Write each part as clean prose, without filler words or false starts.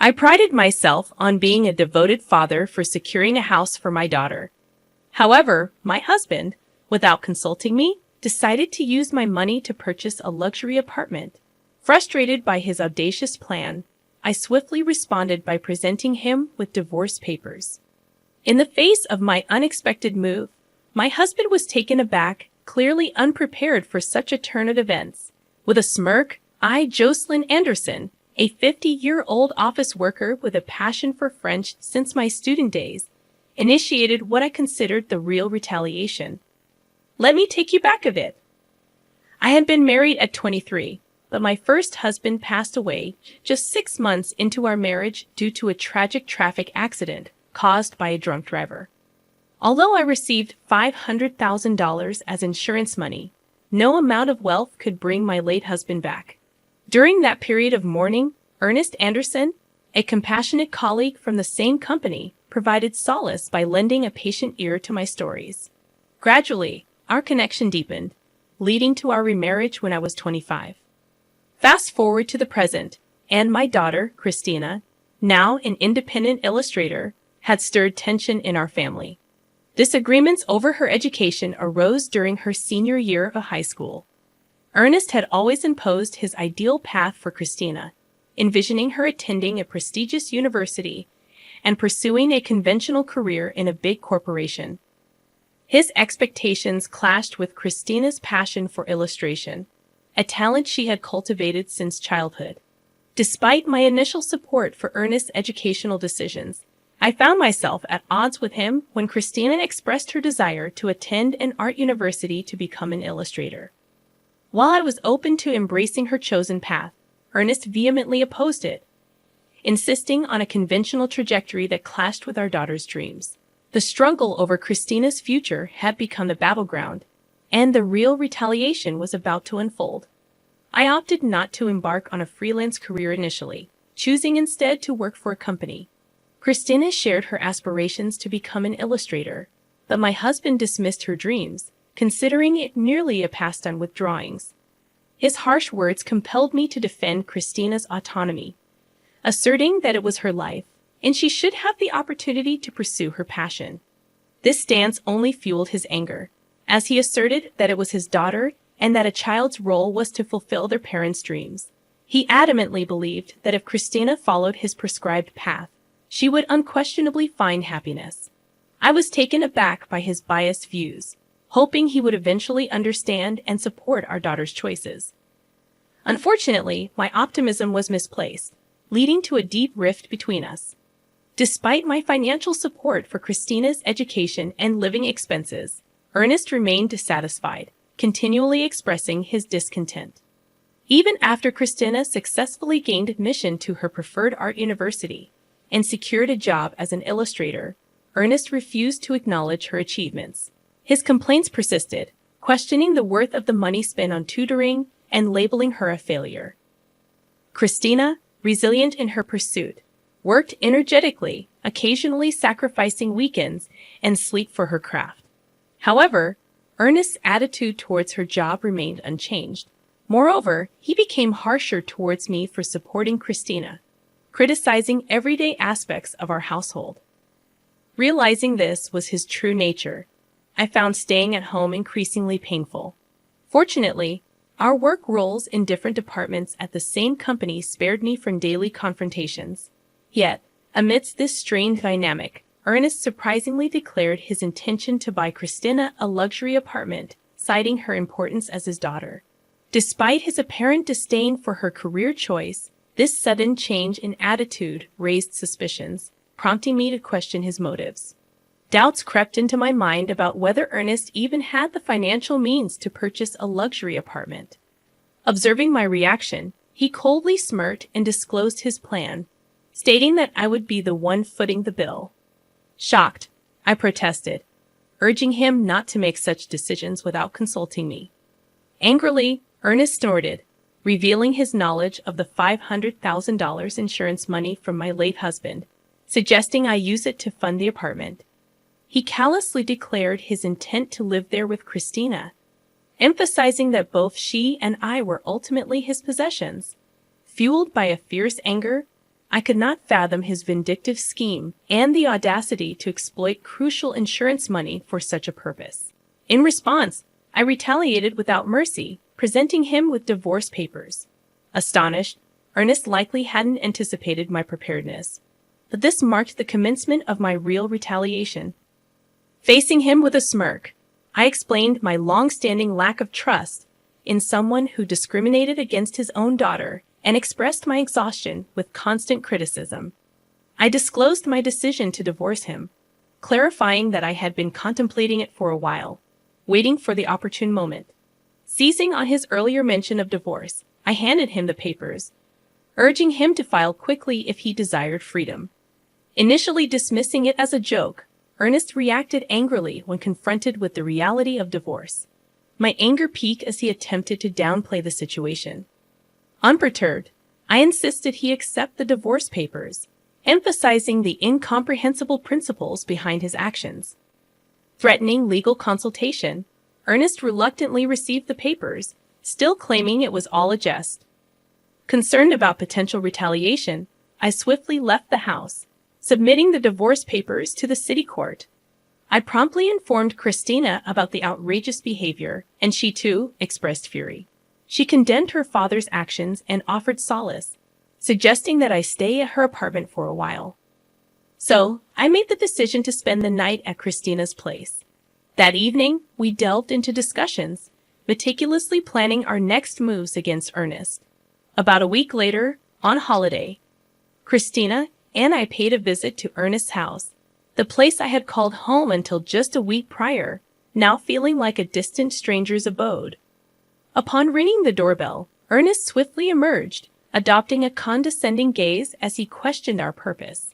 I prided myself on being a devoted father for securing a house for my daughter. However, my husband, without consulting me, decided to use my money to purchase a luxury apartment. Frustrated by his audacious plan, I swiftly responded by presenting him with divorce papers. In the face of my unexpected move, my husband was taken aback, clearly unprepared for such a turn of events. With a smirk, I, Jocelyn Anderson, a 50-year-old office worker with a passion for French since my student days, initiated what I considered the real retaliation. Let me take you back a bit. I had been married at 23, but my first husband passed away just 6 months into our marriage due to a tragic traffic accident caused by a drunk driver. Although I received $500,000 as insurance money, no amount of wealth could bring my late husband back. During that period of mourning, Ernest Anderson, a compassionate colleague from the same company, provided solace by lending a patient ear to my stories. Gradually, our connection deepened, leading to our remarriage when I was 25. Fast forward to the present, and my daughter, Christina, now an independent illustrator, had stirred tension in our family. Disagreements over her education arose during her senior year of high school. Ernest had always imposed his ideal path for Christina, envisioning her attending a prestigious university and pursuing a conventional career in a big corporation. His expectations clashed with Christina's passion for illustration, a talent she had cultivated since childhood. Despite my initial support for Ernest's educational decisions, I found myself at odds with him when Christina expressed her desire to attend an art university to become an illustrator. While I was open to embracing her chosen path, Ernest vehemently opposed it, insisting on a conventional trajectory that clashed with our daughter's dreams. The struggle over Christina's future had become the battleground, and the real retaliation was about to unfold. I opted not to embark on a freelance career initially, choosing instead to work for a company. Christina shared her aspirations to become an illustrator, but my husband dismissed her dreams, considering it merely a pastime with drawings. His harsh words compelled me to defend Christina's autonomy, asserting that it was her life, and she should have the opportunity to pursue her passion. This stance only fueled his anger, as he asserted that it was his daughter and that a child's role was to fulfill their parents' dreams. He adamantly believed that if Christina followed his prescribed path, she would unquestionably find happiness. I was taken aback by his biased views, hoping he would eventually understand and support our daughter's choices. Unfortunately, my optimism was misplaced, leading to a deep rift between us. Despite my financial support for Christina's education and living expenses, Ernest remained dissatisfied, continually expressing his discontent. Even after Christina successfully gained admission to her preferred art university and secured a job as an illustrator, Ernest refused to acknowledge her achievements. His complaints persisted, questioning the worth of the money spent on tutoring and labeling her a failure. Christina, resilient in her pursuit, worked energetically, occasionally sacrificing weekends and sleep for her craft. However, Ernest's attitude towards her job remained unchanged. Moreover, he became harsher towards me for supporting Christina, criticizing everyday aspects of our household. Realizing this was his true nature, I found staying at home increasingly painful. Fortunately, our work roles in different departments at the same company spared me from daily confrontations. Yet, amidst this strained dynamic, Ernest surprisingly declared his intention to buy Christina a luxury apartment, citing her importance as his daughter. Despite his apparent disdain for her career choice, this sudden change in attitude raised suspicions, prompting me to question his motives. Doubts crept into my mind about whether Ernest even had the financial means to purchase a luxury apartment. Observing my reaction, he coldly smirked and disclosed his plan, stating that I would be the one footing the bill. Shocked, I protested, urging him not to make such decisions without consulting me. Angrily, Ernest snorted, revealing his knowledge of the $500,000 insurance money from my late husband, suggesting I use it to fund the apartment. He callously declared his intent to live there with Christina, emphasizing that both she and I were ultimately his possessions. Fueled by a fierce anger, I could not fathom his vindictive scheme and the audacity to exploit crucial insurance money for such a purpose. In response, I retaliated without mercy, presenting him with divorce papers. Astonished, Ernest likely hadn't anticipated my preparedness, but this marked the commencement of my real retaliation. Facing him with a smirk, I explained my long-standing lack of trust in someone who discriminated against his own daughter and expressed my exhaustion with constant criticism. I disclosed my decision to divorce him, clarifying that I had been contemplating it for a while, waiting for the opportune moment. Seizing on his earlier mention of divorce, I handed him the papers, urging him to file quickly if he desired freedom. Initially dismissing it as a joke, Ernest reacted angrily when confronted with the reality of divorce. My anger peaked as he attempted to downplay the situation. Unperturbed, I insisted he accept the divorce papers, emphasizing the incomprehensible principles behind his actions. Threatening legal consultation, Ernest reluctantly received the papers, still claiming it was all a jest. Concerned about potential retaliation, I swiftly left the house, submitting the divorce papers to the city court. I promptly informed Christina about the outrageous behavior, and she too expressed fury. She condemned her father's actions and offered solace, suggesting that I stay at her apartment for a while. So, I made the decision to spend the night at Christina's place. That evening, we delved into discussions, meticulously planning our next moves against Ernest. About a week later, on holiday, Christina and I paid a visit to Ernest's house, the place I had called home until just a week prior, now feeling like a distant stranger's abode. Upon ringing the doorbell, Ernest swiftly emerged, adopting a condescending gaze as he questioned our purpose.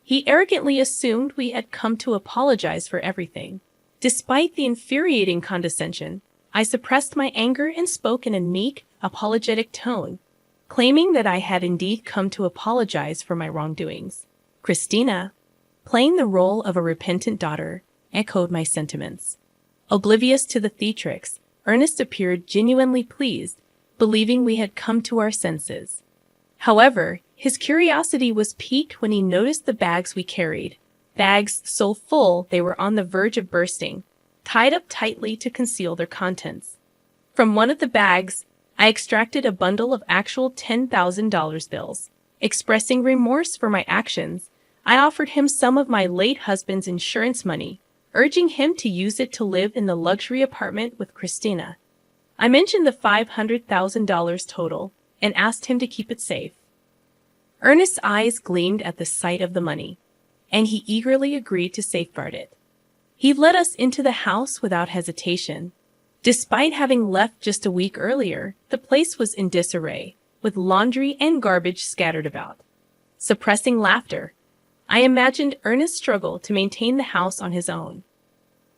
He arrogantly assumed we had come to apologize for everything. Despite the infuriating condescension, I suppressed my anger and spoke in a meek, apologetic tone, claiming that I had indeed come to apologize for my wrongdoings. Christina, playing the role of a repentant daughter, echoed my sentiments. Oblivious to the theatrics, Ernest appeared genuinely pleased, believing we had come to our senses. However, his curiosity was piqued when he noticed the bags we carried, bags so full they were on the verge of bursting, tied up tightly to conceal their contents. From one of the bags, I extracted a bundle of actual $10,000 bills. Expressing remorse for my actions, I offered him some of my late husband's insurance money, urging him to use it to live in the luxury apartment with Christina. I mentioned the $500,000 total and asked him to keep it safe. Ernest's eyes gleamed at the sight of the money, and he eagerly agreed to safeguard it. He led us into the house without hesitation. Despite having left just a week earlier, the place was in disarray, with laundry and garbage scattered about. Suppressing laughter, I imagined Ernest's struggle to maintain the house on his own.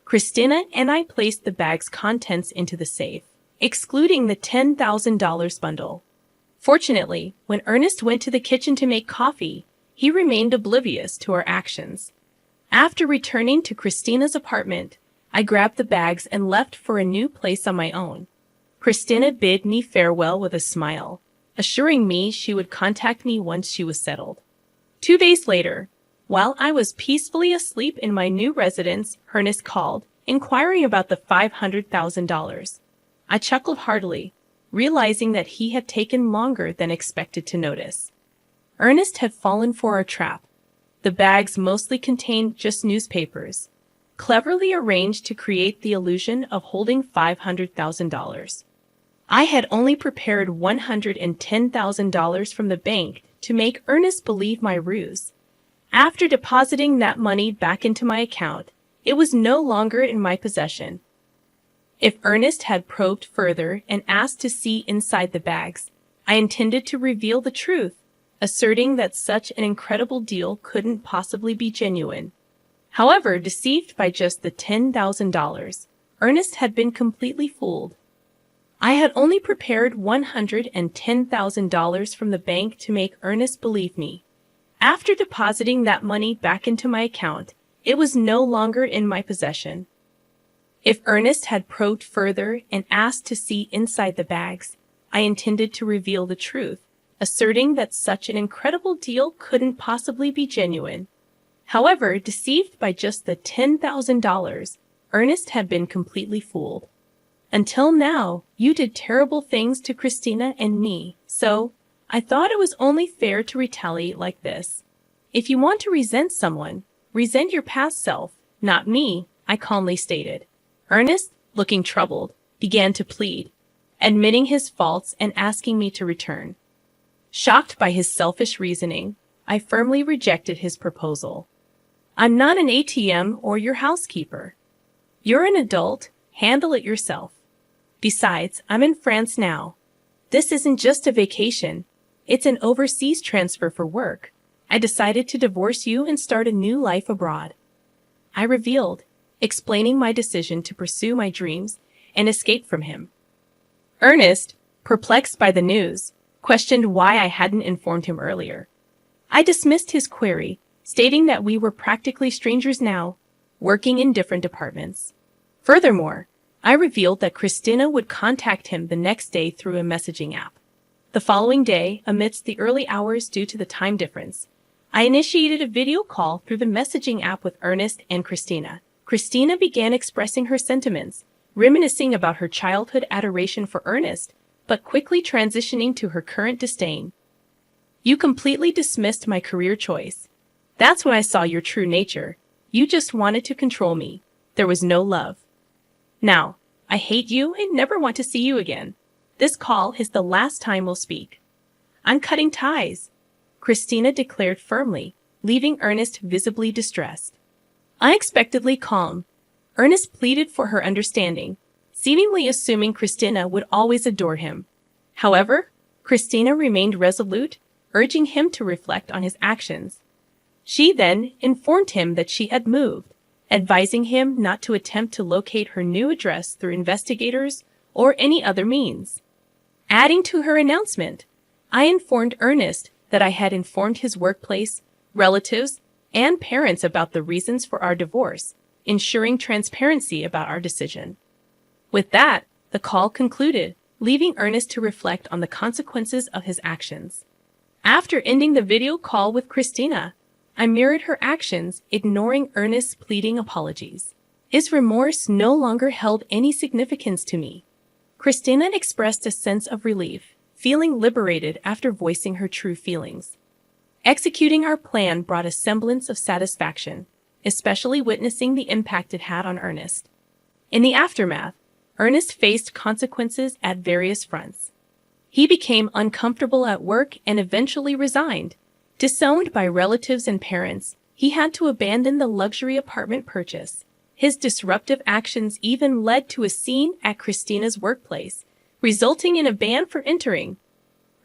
Christina and I placed the bag's contents into the safe, excluding the $10,000 bundle. Fortunately, when Ernest went to the kitchen to make coffee, he remained oblivious to our actions. After returning to Christina's apartment, I grabbed the bags and left for a new place on my own. Christina bid me farewell with a smile, assuring me she would contact me once she was settled. 2 days later, while I was peacefully asleep in my new residence, Ernest called, inquiring about the $500,000. I chuckled heartily, realizing that he had taken longer than expected to notice. Ernest had fallen for our trap. The bags mostly contained just newspapers, cleverly arranged to create the illusion of holding $500,000. I had only prepared $110,000 from the bank to make Ernest believe my ruse. After depositing that money back into my account, it was no longer in my possession. If Ernest had probed further and asked to see inside the bags, I intended to reveal the truth, asserting that such an incredible deal couldn't possibly be genuine. However, deceived by just the $10,000, Ernest had been completely fooled. I had only prepared $110,000 from the bank to make Ernest believe me. After depositing that money back into my account, it was no longer in my possession. If Ernest had probed further and asked to see inside the bags, I intended to reveal the truth, asserting that such an incredible deal couldn't possibly be genuine. However, deceived by just the $10,000, Ernest had been completely fooled. Until now, you did terrible things to Christina and me, so I thought it was only fair to retaliate like this. If you want to resent someone, resent your past self, not me, I calmly stated. Ernest, looking troubled, began to plead, admitting his faults and asking me to return. Shocked by his selfish reasoning, I firmly rejected his proposal. I'm not an ATM or your housekeeper. You're an adult, handle it yourself. Besides, I'm in France now. This isn't just a vacation, it's an overseas transfer for work. I decided to divorce you and start a new life abroad. I revealed, explaining my decision to pursue my dreams and escape from him. Ernest, perplexed by the news, questioned why I hadn't informed him earlier. I dismissed his query, stating that we were practically strangers now, working in different departments. Furthermore, I revealed that Christina would contact him the next day through a messaging app. The following day, amidst the early hours due to the time difference, I initiated a video call through the messaging app with Ernest and Christina. Christina began expressing her sentiments, reminiscing about her childhood adoration for Ernest, but quickly transitioning to her current disdain. You completely dismissed my career choice. That's when I saw your true nature. You just wanted to control me. There was no love. Now, I hate you and never want to see you again. This call is the last time we'll speak. I'm cutting ties, Christina declared firmly, leaving Ernest visibly distressed. Unexpectedly calm, Ernest pleaded for her understanding, seemingly assuming Christina would always adore him. However, Christina remained resolute, urging him to reflect on his actions. She then informed him that she had moved, advising him not to attempt to locate her new address through investigators or any other means. Adding to her announcement, I informed Ernest that I had informed his workplace, relatives, and parents about the reasons for our divorce, ensuring transparency about our decision. With that, the call concluded, leaving Ernest to reflect on the consequences of his actions. After ending the video call with Christina, I mirrored her actions, ignoring Ernest's pleading apologies. His remorse no longer held any significance to me. Christina expressed a sense of relief, feeling liberated after voicing her true feelings. Executing our plan brought a semblance of satisfaction, especially witnessing the impact it had on Ernest. In the aftermath, Ernest faced consequences at various fronts. He became uncomfortable at work and eventually resigned. Disowned by relatives and parents, he had to abandon the luxury apartment purchase. His disruptive actions even led to a scene at Christina's workplace, resulting in a ban for entering.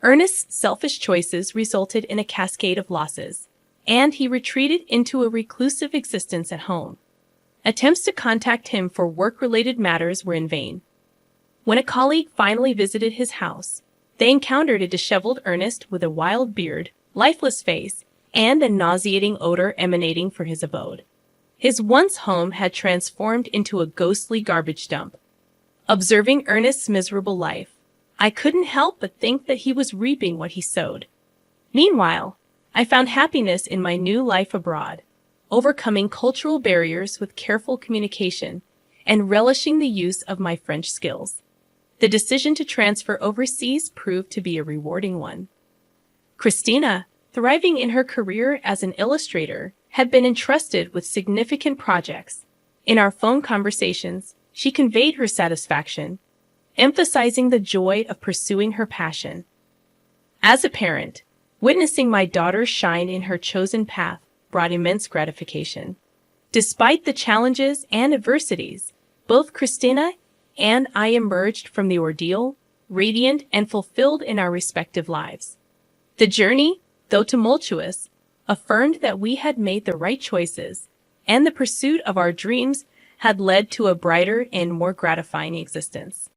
Ernest's selfish choices resulted in a cascade of losses, and he retreated into a reclusive existence at home. Attempts to contact him for work-related matters were in vain. When a colleague finally visited his house, they encountered a disheveled Ernest with a wild beard, lifeless face, and a nauseating odor emanating from his abode. His once home had transformed into a ghostly garbage dump. Observing Ernest's miserable life, I couldn't help but think that he was reaping what he sowed. Meanwhile, I found happiness in my new life abroad, overcoming cultural barriers with careful communication and relishing the use of my French skills. The decision to transfer overseas proved to be a rewarding one. Christina, thriving in her career as an illustrator, had been entrusted with significant projects. In our phone conversations, she conveyed her satisfaction, emphasizing the joy of pursuing her passion. As a parent, witnessing my daughter shine in her chosen path brought immense gratification. Despite the challenges and adversities, both Christina and I emerged from the ordeal, radiant and fulfilled in our respective lives. The journey, though tumultuous, affirmed that we had made the right choices, and the pursuit of our dreams had led to a brighter and more gratifying existence.